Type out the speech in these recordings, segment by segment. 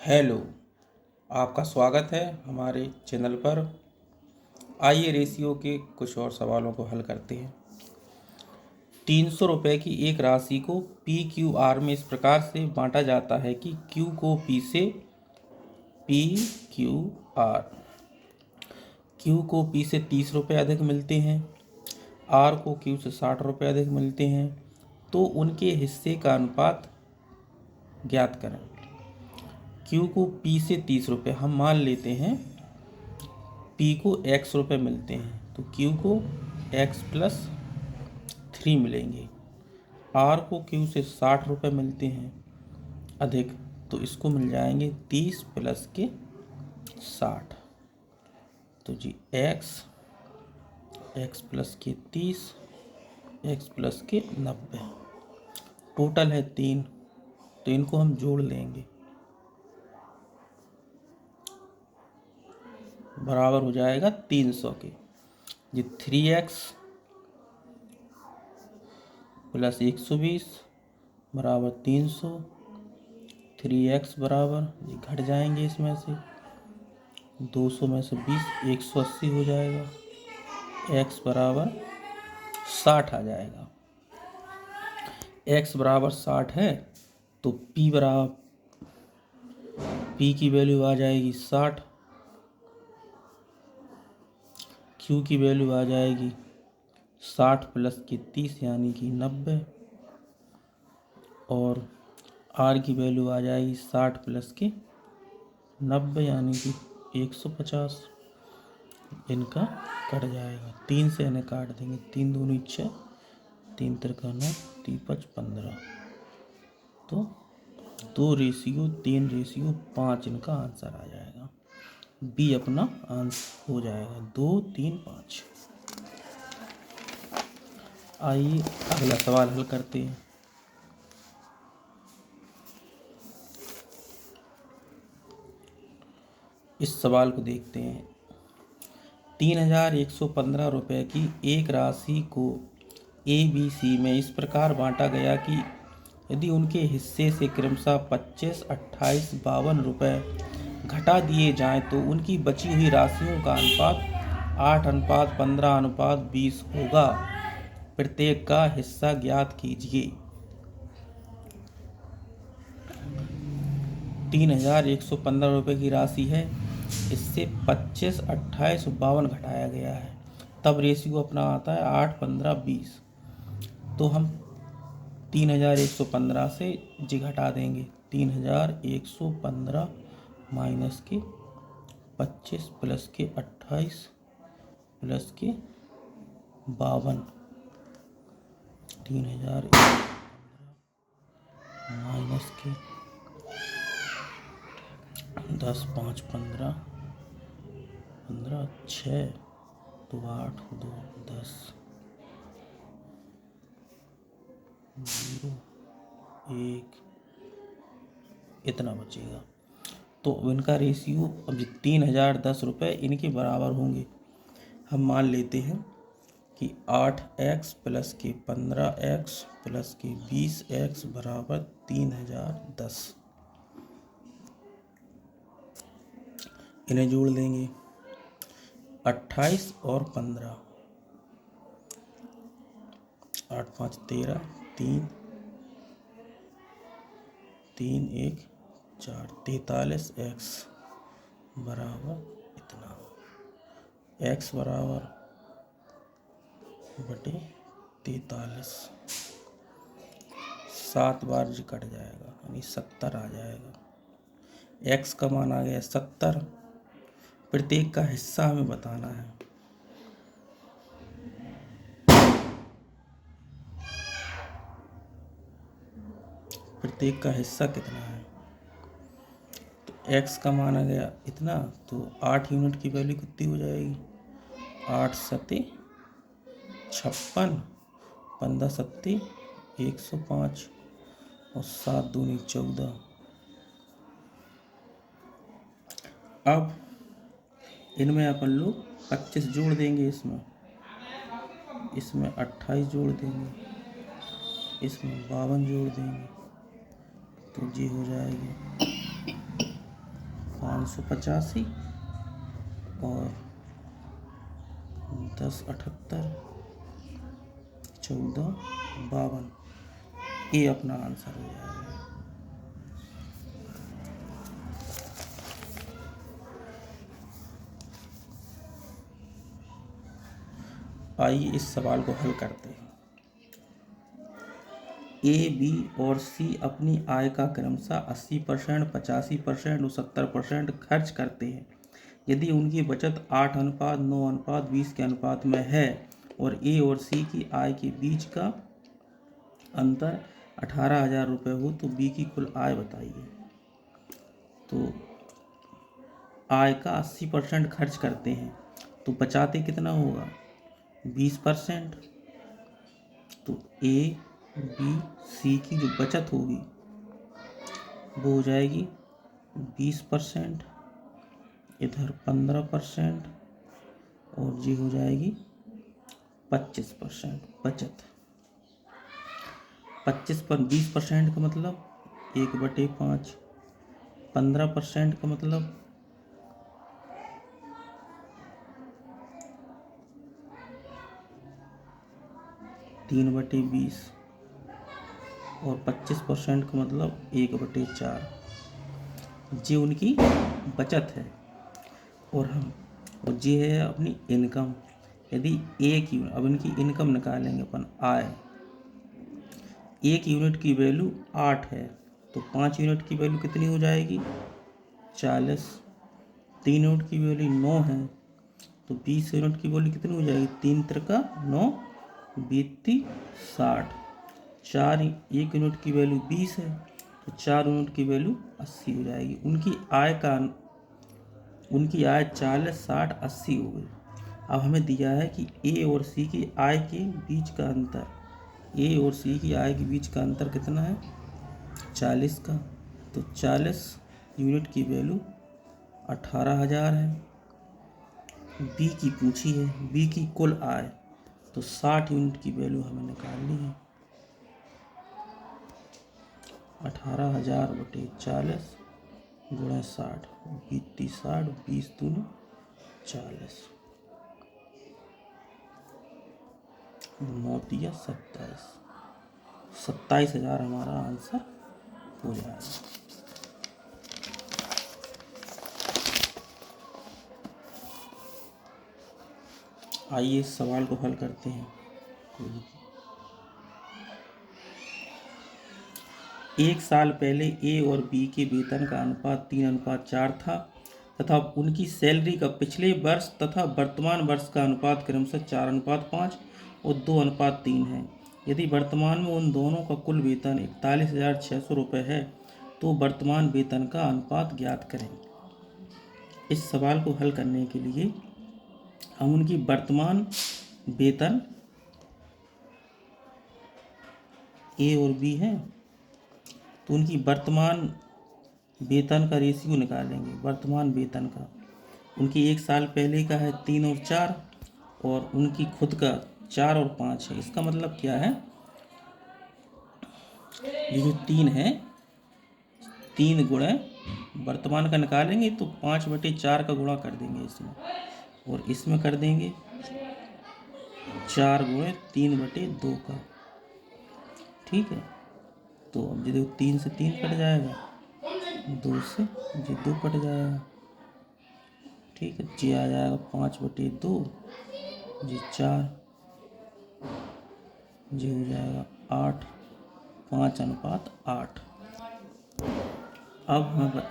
Hello, आपका स्वागत है हमारे चैनल पर। आइए रेशियो के कुछ और सवालों को हल करते हैं। 300 रुपये की एक राशि को पी क्यू आर में इस प्रकार से बांटा जाता है कि क्यू को पी से पी क्यू आर क्यू को पी से 30 रुपये अधिक मिलते हैं, आर को क्यू से 60 रुपये अधिक मिलते हैं, तो उनके हिस्से का अनुपात ज्ञात करें। क्यू को पी से 30 रुपये हम मान लेते हैं, पी को x रुपये मिलते हैं तो क्यू को x प्लस 3 मिलेंगे। आर को क्यू से 60 रुपये मिलते हैं अधिक, तो इसको मिल जाएंगे 30 प्लस के 60। तो जी x प्लस के 30, x प्लस के 90, टोटल है 3, तो इनको हम जोड़ लेंगे, बराबर हो जाएगा 300 के। ये 3x प्लस 120 बराबर 300, 3x बराबर ये घट जाएंगे इसमें से 200 में से 20, 180 हो जाएगा। x बराबर 60 आ जाएगा। x बराबर 60 है तो p की वैल्यू आ जाएगी 60, q की वैल्यू आ जाएगी 60 प्लस की 30 यानी कि 90, और r की वैल्यू आ जाएगी 60 प्लस की 90 यानी कि 150। इनका कट जाएगा, 3 से इन्हें काट देंगे, 3 दूनी 6, 3 तिरका 9, 3 5 15, तो 2:3:5 इनका आंसर आ जाएगा। बी अपना आंसर हो जाएगा 2 3 5। आइए अगला सवाल हल करते हैं। इस सवाल को देखते हैं। 3115 रुपये की एक राशि को ए बी सी में इस प्रकार बांटा गया कि यदि उनके हिस्से से क्रमशः 25, 28, 52 रुपये घटा दिए जाएं तो उनकी बची हुई राशियों का अनुपात 8:15:20 होगा। प्रत्येक का हिस्सा ज्ञात कीजिए। 3115 रुपये की राशि है, इससे 25, 28 और 52 घटाया गया है, तब रेशियो अपना आता है 8:15:20। तो हम 3115 से जी घटा देंगे, 3115 माइनस के 25 प्लस के 28 प्लस के 52, 3115 माइनस के 10 5 15 15 6 तो 8 2 10 0 1 इतना बचेगा। तो इनका रेशियो अब 3010 रुपये इनके बराबर होंगे। हम मान लेते हैं कि 8x प्लस के 15x प्लस के 20x बराबर 3010। इन्हें जोड़ लेंगे, 28 और 15, 8 5 13, 3 3 1 4, 43x बराबर इतना, x बराबर बटे 43, 7 बार जो कट जाएगा यानी 70 आ जाएगा। x का मान आ गया 70। प्रत्येक का हिस्सा हमें बताना है। प्रत्येक का हिस्सा कितना है, तो x का मान आ गया इतना, तो 8 यूनिट की वैल्यू कितनी हो जाएगी, 8 सत्ते 56, 15 सत्ते 105 और 7 दूनी 14। अब इनमें अपन लोग 25 जोड़ देंगे, इसमें 28 जोड़ देंगे, इसमें 52 जोड़ देंगे, तो जी हो जाएगी 585 और 1078 1452, ये अपना आंसर हो जाएगा। आइए इस सवाल को हल करते हैं। ए, बी और सी अपनी आय का क्रमशः 80%, 85% और 70% खर्च करते हैं। यदि उनकी बचत 8:9:20 के अनुपात में है और ए और सी की आय के बीच का अंतर 18,000 रुपये हो तो बी की कुल आय बताइए। तो आय का 80% खर्च करते हैं तो बचाते कितना होगा? 20%। तो ए, बी, सी की जो बचत होगी वो हो जाएगी 20%, इधर 15% और ये हो जाएगी 25% बचत। 20% का मतलब 1/5, 15% का मतलब 3/20 और 25% का मतलब 1/4। ये उनकी बचत है और ये है अपनी इनकम। यदि अब इनकी इनकम निकालेंगे अपन, आय। 1 यूनिट की वैल्यू 8 है तो 5 यूनिट की वैल्यू कितनी हो जाएगी? 40। 3 यूनिट की वैल्यू 9 है तो 20 यूनिट की वैल्यू कितनी हो जाएगी? 3 त्रिका 9, 20 60। 1 यूनिट की वैल्यू 20 है तो 4 यूनिट की वैल्यू 80 हो जाएगी। उनकी आय 40, 60, 80 हो गई। अब हमें दिया है कि ए और सी की आय के बीच का अंतर। ए और सी की आय के बीच का अंतर कितना है? 40 का। तो 40 यूनिट की वैल्यू 18,000 है। बी की पूछी है, बी की कुल आय, तो 60 यूनिट की वैल्यू हमें निकालनी है। 18,000 बटे 40 गुणे 60, 20 60, 20 दूनी 40, 9 तिया 27, 27,000 हमारा आंसर हो जाएगा। आइए इस सवाल को हल करते हैं। एक साल पहले ए और बी के वेतन का अनुपात 3:4 था तथा उनकी सैलरी का पिछले वर्ष तथा वर्तमान वर्ष का अनुपात क्रमशः 4:5 और 2:3 है। यदि वर्तमान में उन दोनों का कुल वेतन 41,600 रुपये है तो वर्तमान वेतन का अनुपात ज्ञात करें। इस सवाल को हल करने के लिए हम उनकी वर्तमान वेतन ए और बी है तो उनकी वर्तमान वेतन का रेशियो निकालेंगे। वर्तमान वेतन का उनकी एक साल पहले का है 3 और 4 और उनकी खुद का 4 और 5 है। इसका मतलब क्या है? ये जो 3 है, 3 गुणे वर्तमान का निकालेंगे तो 5/4 का गुणा कर देंगे इसमें और इसमें कर देंगे 4 गुणे 3/2 का। ठीक है, तो अब ये देखो 3 से 3 कट जाएगा, 2 से ये 2 कट जाएगा। ठीक है, ये आ जाएगा 5/2, ये 4, ये हो जाएगा 8, 5:8। अब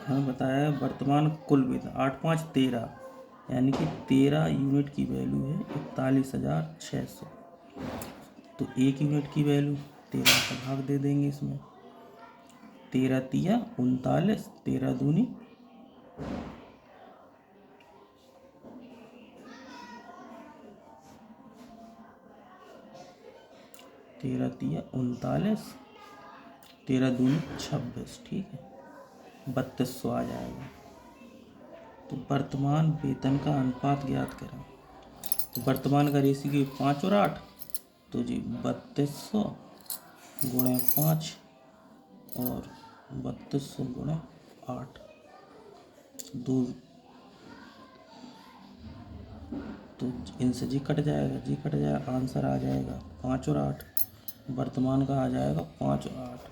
हमें बताया वर्तमान कुल वेतन 8 5 13, यानी कि 13 यूनिट की वैल्यू है 41,600। तो 1 यूनिट की वैल्यू 13 का भाग दे देंगे इसमें। 13 तिया 39, 13 दूनी 13 तिया 39, 13 दूनी 26। ठीक है, 3200 आ जाएगा। तो वर्तमान वेतन का अनुपात ज्ञात करें। तो वर्तमान का रेशियो 5 और 8, तो जी 3200 गुणे 5 और 3200 गुणे 8, दो, तो इनसे जी कट जाएगा, जी कट जाएगा, आंसर आ जाएगा 5 और 8। वर्तमान का आ जाएगा 5 और 8।